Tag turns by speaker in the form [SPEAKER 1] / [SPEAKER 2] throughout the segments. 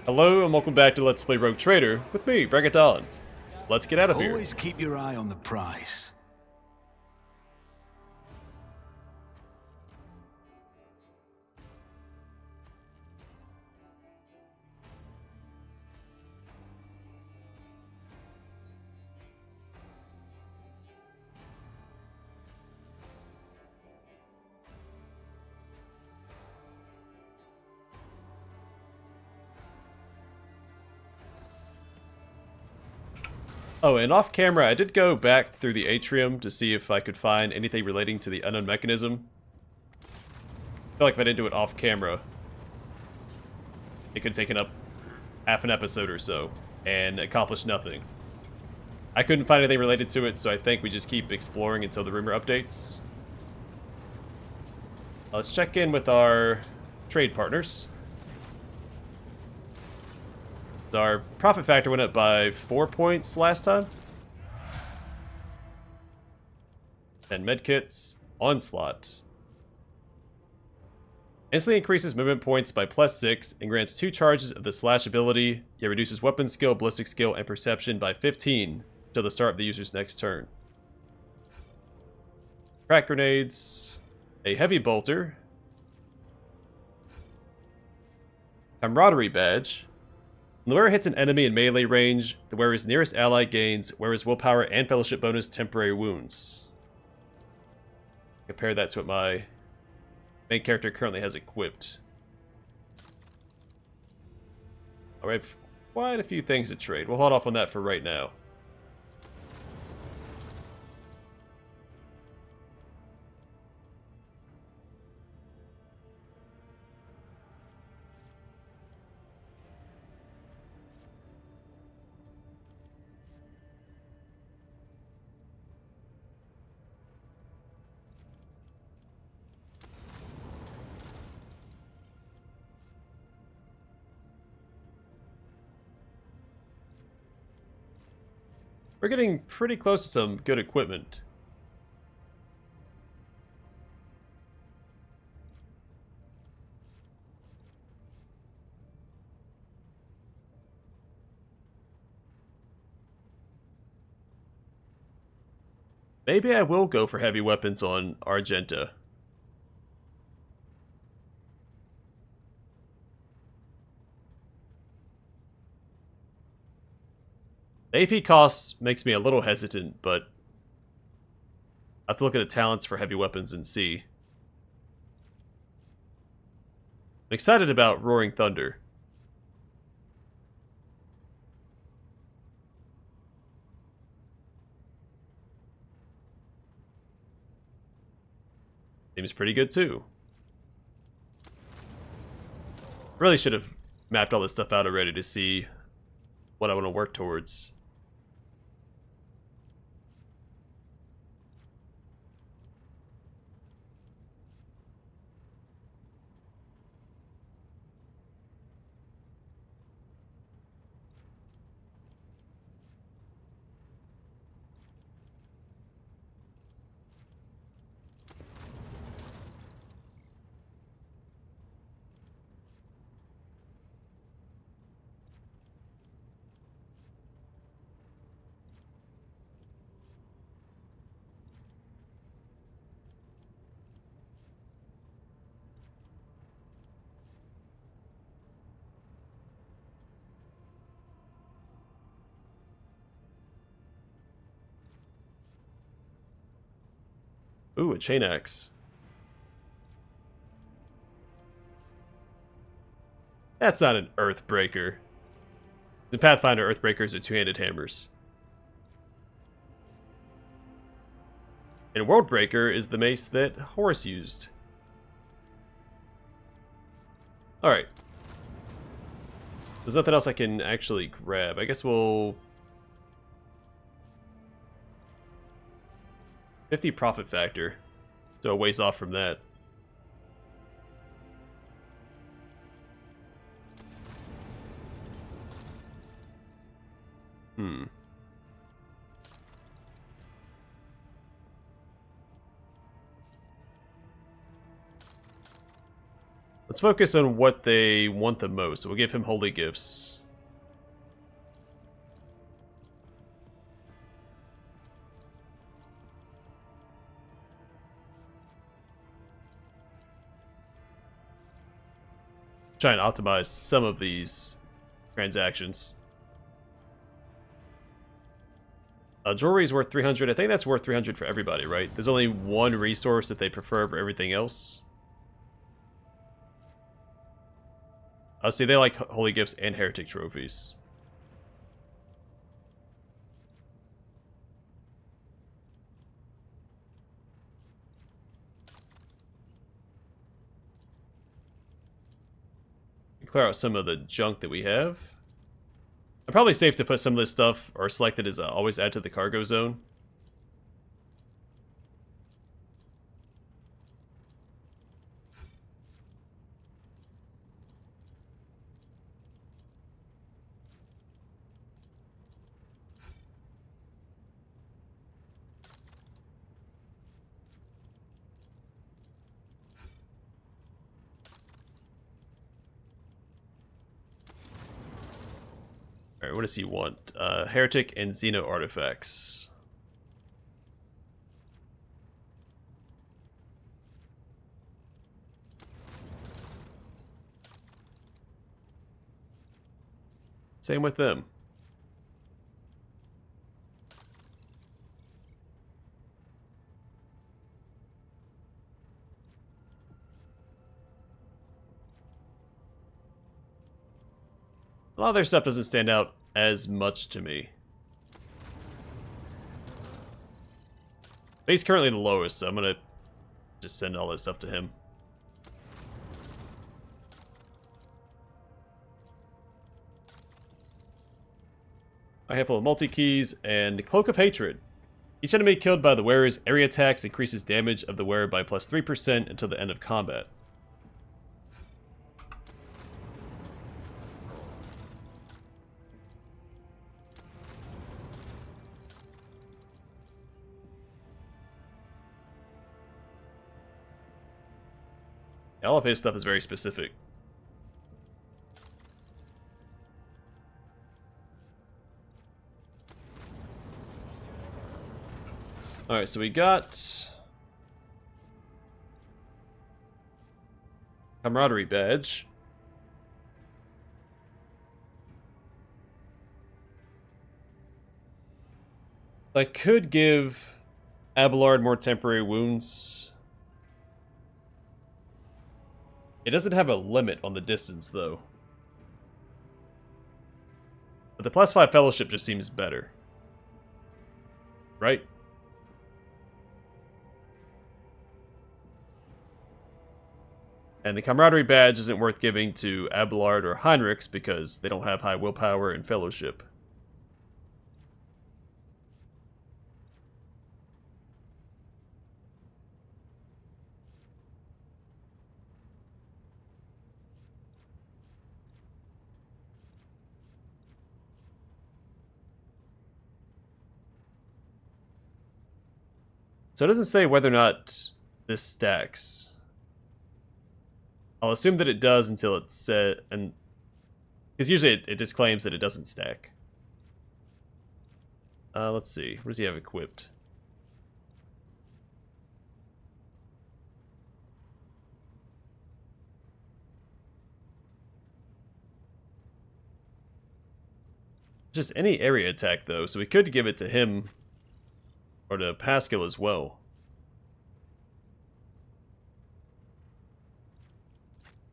[SPEAKER 1] Hello and welcome back to Let's Play Rogue Trader with me, Bring It On. Let's get out of here.
[SPEAKER 2] Always keep your eye on the prize.
[SPEAKER 1] Oh, and off camera, I did go back through the atrium to see if I could find anything relating to the unknown mechanism. I feel like if I didn't do it off camera, it could have taken up half an episode or so and accomplished nothing. I couldn't find anything related to it, so I think we just keep exploring until the rumor updates. Let's check in with our trade partners. Our profit factor went up by 4 points last time. And medkits, onslaught. Instantly increases movement points by +6 and grants 2 charges of the slash ability, yet reduces weapon skill, ballistic skill, and perception by 15 until the start of the user's next turn. Crack grenades, a heavy bolter, camaraderie badge. When the wearer hits an enemy in melee range, the wearer's nearest ally gains wearer's willpower and fellowship bonus temporary wounds. Compare that to what my main character currently has equipped. Alright, quite a few things to trade. We'll hold off on that for right now. We're getting pretty close to some good equipment. Maybe I will go for heavy weapons on Argenta. AP cost makes me a little hesitant, but I have to look at the talents for heavy weapons and see. I'm excited about Roaring Thunder. Seems pretty good too. Really should have mapped all this stuff out already to see what I want to work towards. Ooh, a chain axe. That's not an Earthbreaker. In Pathfinder, Earthbreakers are two-handed hammers. And Worldbreaker is the mace that Horus used. Alright. There's nothing else I can actually grab. I guess we'll... 50 profit factor. So a ways off from that. Let's focus on what they want the most. So we'll give him holy gifts. Try and optimize some of these transactions. Jewelry is worth 300. I think that's worth 300 for everybody, right? There's only one resource that they prefer over everything else. Oh, see, they like holy gifts and heretic trophies. Clear out some of the junk that we have. Probably safe to put some of this stuff, or select it as always add to the cargo zone. Alright, what does he want? Heretic and Xeno artifacts. Same with them. A lot of their stuff doesn't stand out as much to me. But he's currently the lowest, so I'm gonna just send all this stuff to him. A handful of multi-keys and Cloak of Hatred. Each enemy killed by the wearer's area attacks increases damage of the wearer by plus 3% until the end of combat. All of his stuff is very specific. Alright, so we got camaraderie badge. I could give Abelard more temporary wounds. It doesn't have a limit on the distance, though. But the +5 fellowship just seems better. Right? And the camaraderie badge isn't worth giving to Abelard or Heinrichs because they don't have high willpower and fellowship. So it doesn't say whether or not this stacks. I'll assume that it does until it's set, and because usually it disclaims that it doesn't stack. Let's see. What does he have equipped? Just any area attack, though, so we could give it to him or to Pascal as well.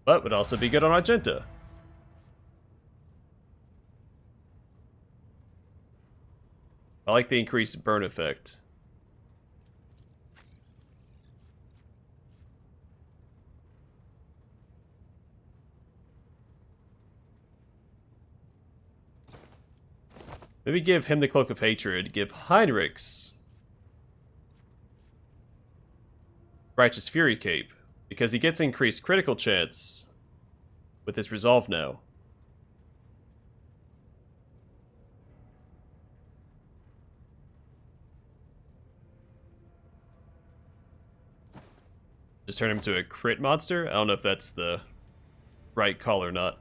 [SPEAKER 1] But would also be good on Argenta. I like the increased burn effect. Maybe give him the Cloak of Hatred, give Heinrichs Righteous Fury Cape, because he gets increased critical chance with his resolve now. Just turn him to a crit monster? I don't know if that's the right call or not.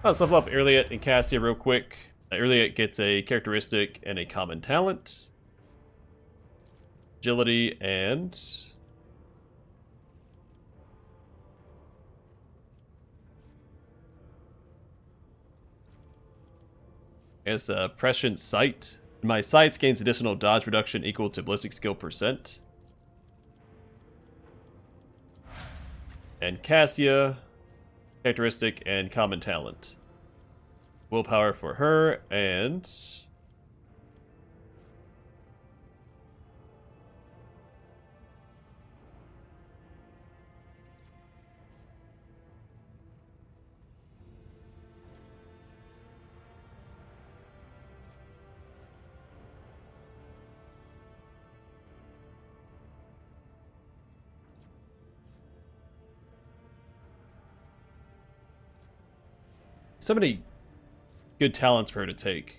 [SPEAKER 1] Let's level up Owlcat and Cassia real quick. Owlcat gets a characteristic and a common talent. Agility and... I guess Prescient Sight. My sights gains additional dodge reduction equal to ballistic skill %. And Cassia, characteristic and common talent. Willpower for her, and... so many good talents for her to take.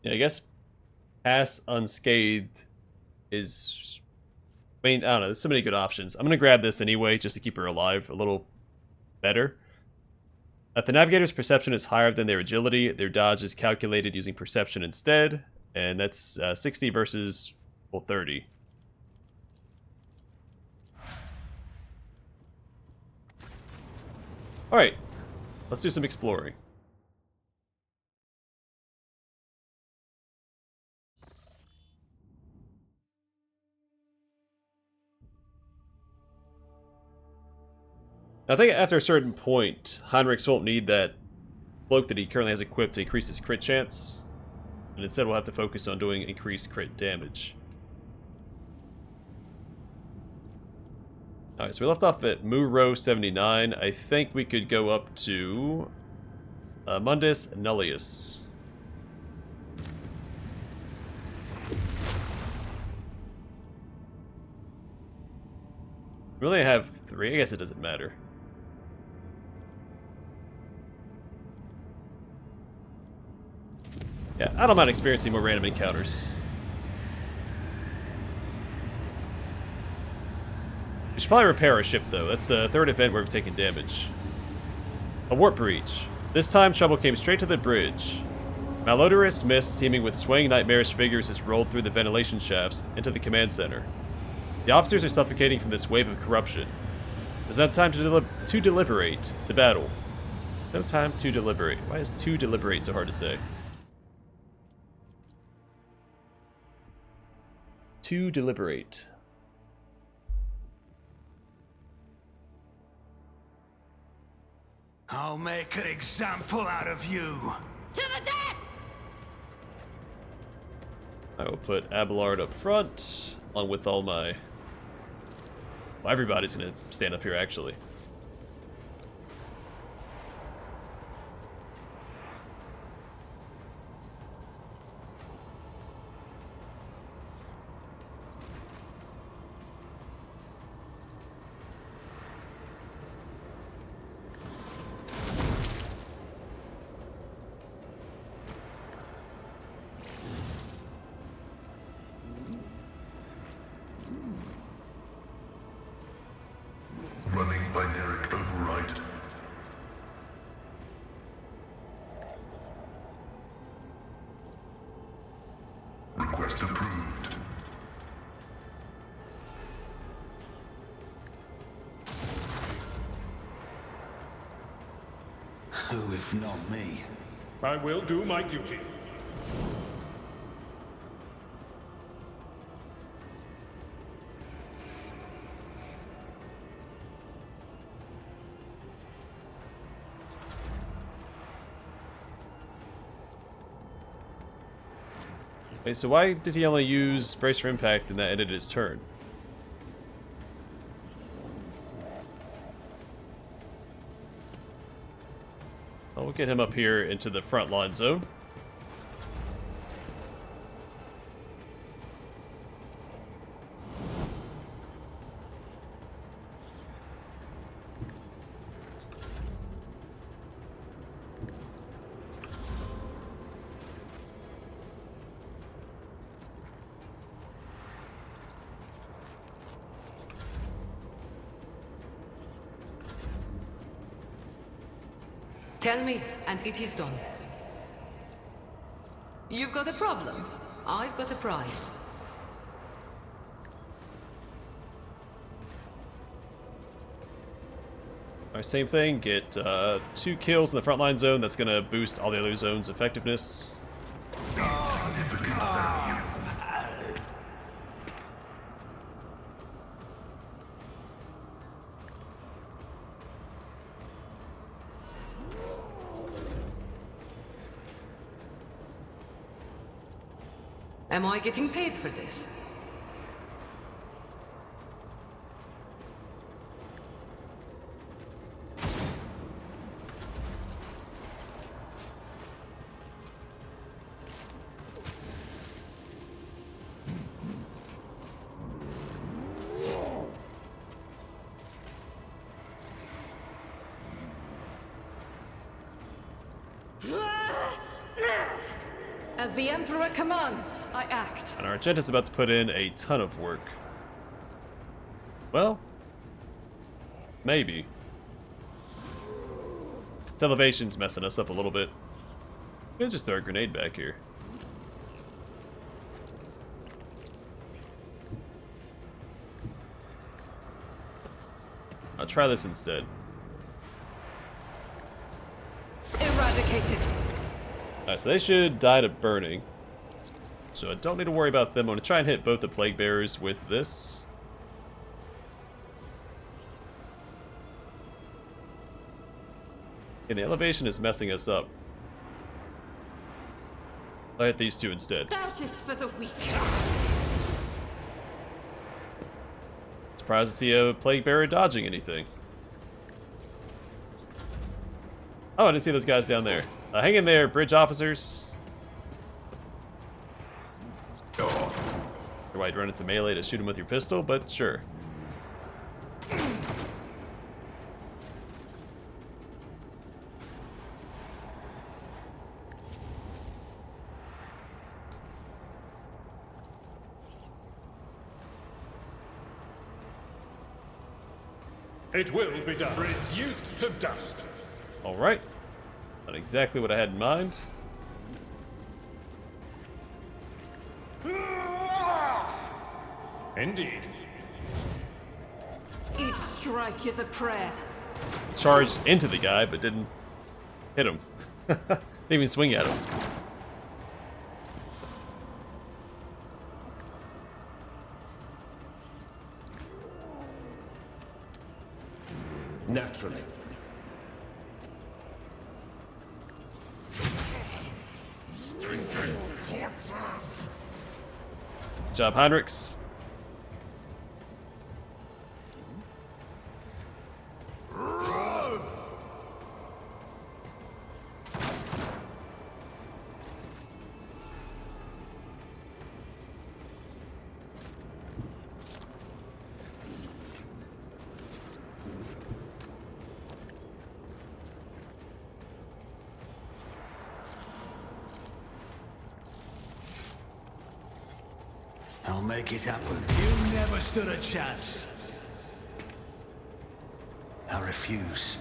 [SPEAKER 1] Yeah, I guess pass unscathed is... I mean, I don't know, there's so many good options. I'm gonna grab this anyway, just to keep her alive a little better. If the navigator's perception is higher than their agility, their dodge is calculated using perception instead, and that's 60 versus, well, 30. Alright, let's do some exploring. I think after a certain point, Heinrichs won't need that cloak that he currently has equipped to increase his crit chance, and instead we'll have to focus on doing increased crit damage. Alright, so we left off at Muro 79. I think we could go up to Mundus Nullius. We only have 3. I guess it doesn't matter. Yeah, I don't mind experiencing more random encounters. We should probably repair our ship, though. That's the 3rd event where we've taken damage. A warp breach. This time, trouble came straight to the bridge. Malodorous mist, teeming with swaying nightmarish figures, has rolled through the ventilation shafts into the command center. The officers are suffocating from this wave of corruption. There's no time to deliberate, to battle. No time to deliberate. Why is to deliberate so hard to say? To deliberate.
[SPEAKER 2] I'll make an example out of you.
[SPEAKER 3] To the death!
[SPEAKER 1] I will put Abelard up front, along with all my... Well, everybody's gonna stand up here, actually.
[SPEAKER 4] Running binaric override. Request approved.
[SPEAKER 2] Who, if not me?
[SPEAKER 5] I will do my duty.
[SPEAKER 1] Wait, so why did he only use Brace for Impact and that ended his turn? Well, we'll get him up here into the front line zone.
[SPEAKER 3] Tell me, and it is done. You've got a problem. I've got a prize.
[SPEAKER 1] Alright, same thing. Get 2 kills in the frontline zone. That's going to boost all the other zones' effectiveness.
[SPEAKER 3] Am I getting paid for this? As the Emperor commands, I act.
[SPEAKER 1] And our Argenta's about to put in a ton of work. Well, maybe. Its elevation's messing us up a little bit. I'm gonna just throw a grenade back here. I'll try this instead.
[SPEAKER 3] Eradicated.
[SPEAKER 1] Alright, so they should die to burning. So I don't need to worry about them. I'm going to try and hit both the Plague Bearers with this. And the elevation is messing us up. I hit these 2 instead.
[SPEAKER 3] Doubt is for the weak.
[SPEAKER 1] Surprised to see a Plague Bearer dodging anything. Oh, I didn't see those guys down there. Hang in there, bridge officers. Or why you'd run into melee to shoot him with your pistol, but sure.
[SPEAKER 5] It will be done. Reduced to dust.
[SPEAKER 1] Alright. Not exactly what I had in mind.
[SPEAKER 5] Indeed.
[SPEAKER 3] Each strike is a prayer.
[SPEAKER 1] Charged into the guy, but didn't hit him. Didn't even swing at him.
[SPEAKER 5] Naturally.
[SPEAKER 1] Good job, Heinrichs.
[SPEAKER 2] I'll make it happen. You never stood a chance. I refuse.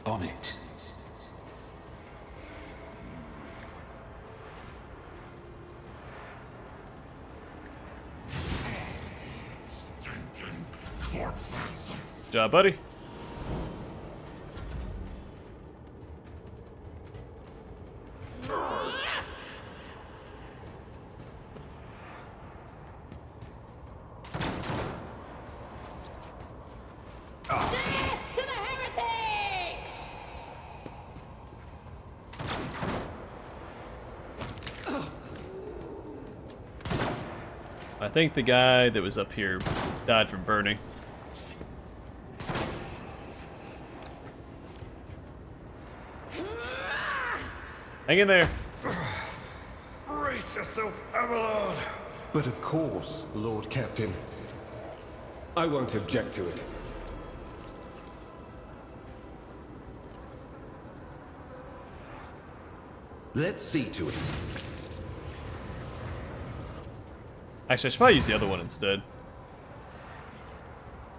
[SPEAKER 2] On it.
[SPEAKER 1] Good job, buddy.
[SPEAKER 6] Death to the heretics!
[SPEAKER 1] think the guy that was up here died from burning. Hang in there.
[SPEAKER 5] Brace yourself, Avalon!
[SPEAKER 7] But of course, Lord Captain. I won't object to it. Let's see to it.
[SPEAKER 1] Actually, I should probably use the other one instead.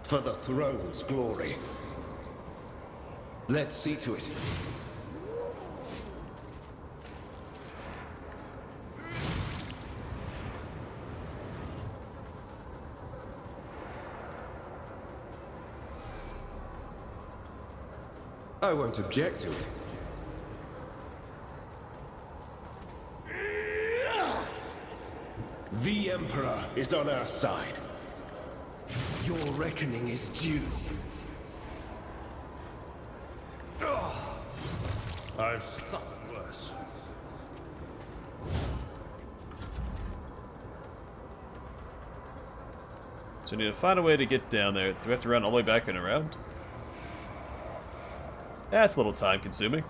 [SPEAKER 7] For the throne's glory. Let's see to it. I won't object to it. The Emperor is on our side. Your reckoning is due.
[SPEAKER 5] I've suffered worse.
[SPEAKER 1] So we need to find a way to get down there. Do we have to run all the way back and around? That's a little time consuming.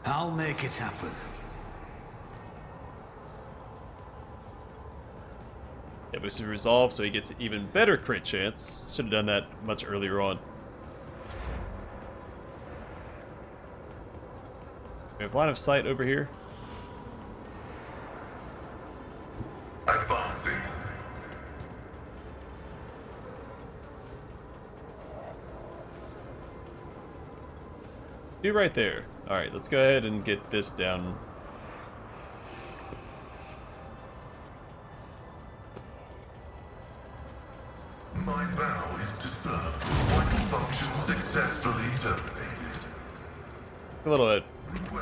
[SPEAKER 2] I'll make it happen.
[SPEAKER 1] Yeah, boosted resolve, so he gets an even better crit chance. Should have done that much earlier on. We have line of sight over here.
[SPEAKER 4] Advancing.
[SPEAKER 1] Be right there. Alright, let's go ahead and get this down.
[SPEAKER 4] My vow is to serve. Vital function successfully terminated.
[SPEAKER 1] A little bit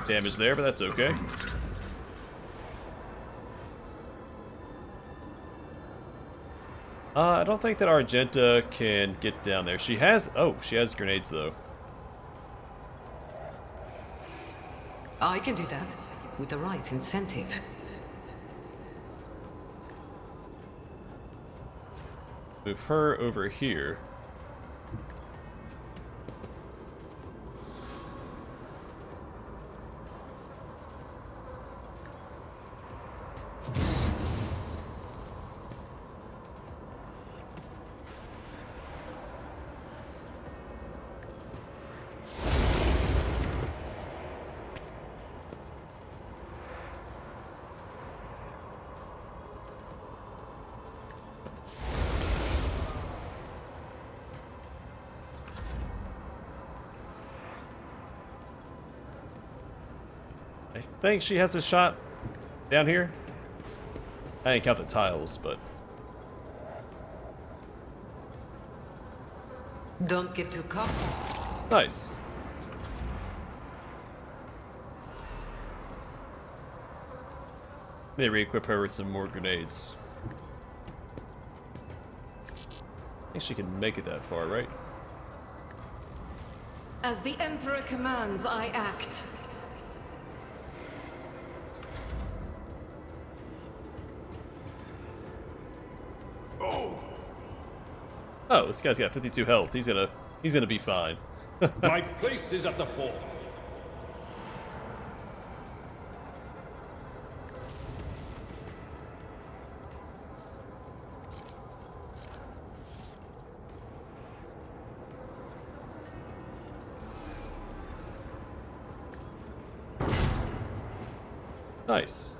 [SPEAKER 1] damage there, but that's okay.
[SPEAKER 4] Approved.
[SPEAKER 1] I don't think that Argenta can get down there. She has... Oh, she has grenades, though.
[SPEAKER 8] I can do that, with the right incentive.
[SPEAKER 1] Move her over here. I think she has a shot down here. I didn't count the tiles, but...
[SPEAKER 8] Don't get too cocky.
[SPEAKER 1] Nice. Maybe re-equip her with some more grenades. I think she can make it that far, right?
[SPEAKER 3] As the Emperor commands, I act.
[SPEAKER 1] Oh, this guy's got 52 health. He's gonna be fine.
[SPEAKER 5] My place is at the fore.
[SPEAKER 1] Nice.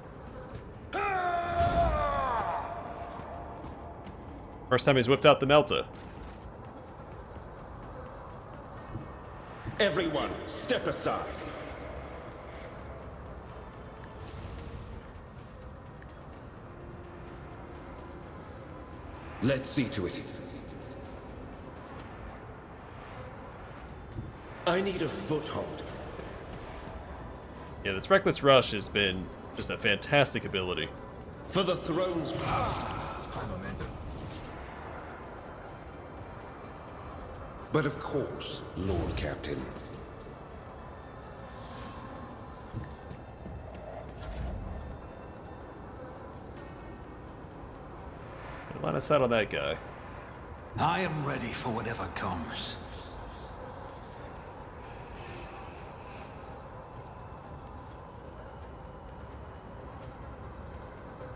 [SPEAKER 1] First time he's whipped out the Melta.
[SPEAKER 7] Everyone, step aside. Let's see to it. I need a foothold.
[SPEAKER 1] Yeah, this Reckless Rush has been just a fantastic ability.
[SPEAKER 7] For the throne's... But of course, Lord Captain.
[SPEAKER 1] Line of sight on that guy.
[SPEAKER 2] I am ready for whatever comes.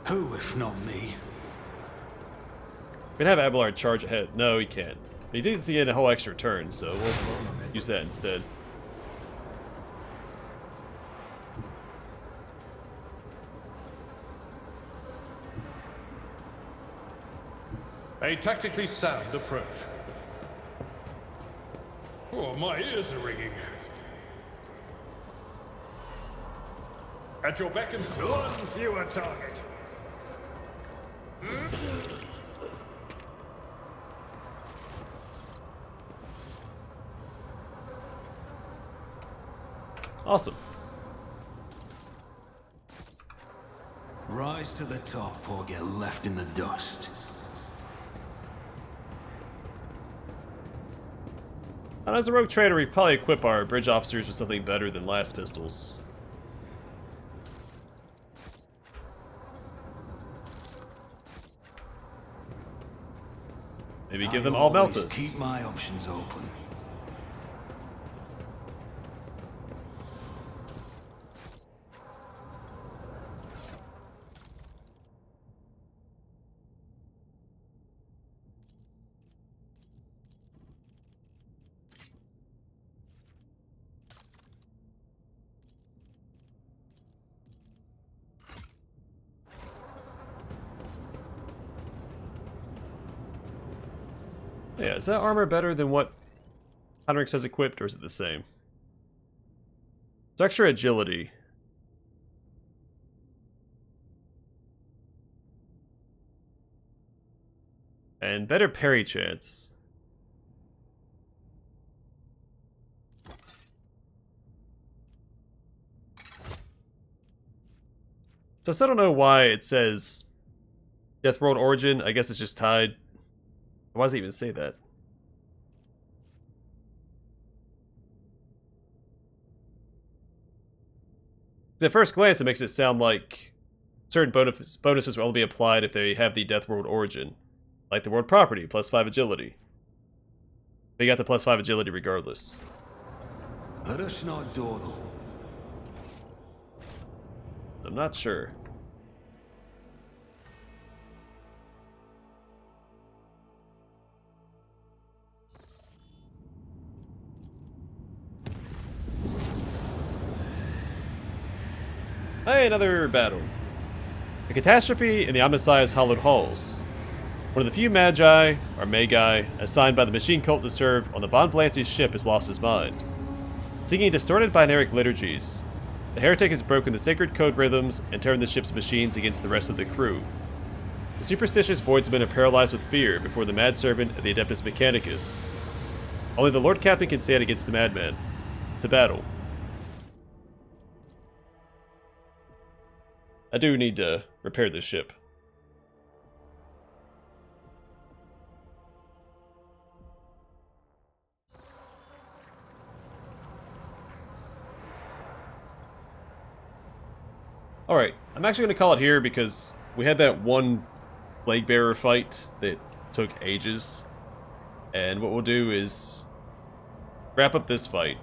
[SPEAKER 2] Who, if not me?
[SPEAKER 1] We can have Abelard charge ahead. No, he can't. He did see in a whole extra turn, so we'll use that instead.
[SPEAKER 5] A tactically sound approach. Oh, my ears are ringing. At your beck and call. One fewer target.
[SPEAKER 1] Awesome.
[SPEAKER 2] Rise to the top or get left in the dust.
[SPEAKER 1] And as a rogue trader, we probably equip our bridge officers with something better than last pistols. Maybe give them all
[SPEAKER 2] always
[SPEAKER 1] meltas.
[SPEAKER 2] Keep my options open.
[SPEAKER 1] Yeah, is that armor better than what Heinrichs has equipped, or is it the same? It's extra agility. And better parry chance. So I still don't know why it says Death World Origin. I guess it's just tied. Why does it even say that? At first glance, it makes it sound like certain bonuses will only be applied if they have the Death World Origin. Like the World Property, +5 agility. They got the +5 agility regardless.
[SPEAKER 2] Let us not dawdle.
[SPEAKER 1] I'm not sure. Hey, another battle. A catastrophe in the Amasiah's hallowed halls. One of the few magi, or magi, assigned by the machine cult to serve on the Von Blancy's ship has lost his mind. Singing distorted binaric liturgies, the heretic has broken the sacred code rhythms and turned the ship's machines against the rest of the crew. The superstitious voidsmen are paralyzed with fear before the mad servant of the Adeptus Mechanicus. Only the Lord Captain can stand against the madman. To battle. I do need to repair this ship. Alright, I'm actually going to call it here because we had that one Plague Bearer fight that took ages. And what we'll do is wrap up this fight.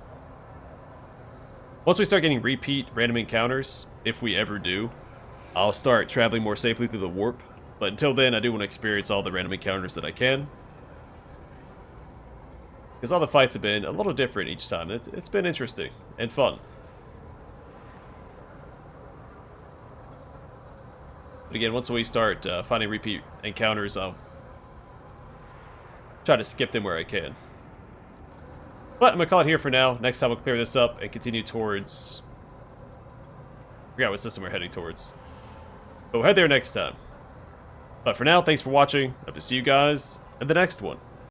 [SPEAKER 1] Once we start getting repeat random encounters, if we ever do, I'll start traveling more safely through the warp, but until then I do want to experience all the random encounters that I can. Because all the fights have been a little different each time. It's been interesting and fun. But again, once we start finding repeat encounters, I'll try to skip them where I can. But I'm going to call it here for now. Next time we'll clear this up and continue towards... I forgot what system we're heading towards. But we'll head there next time. But for now, thanks for watching. Hope to see you guys in the next one.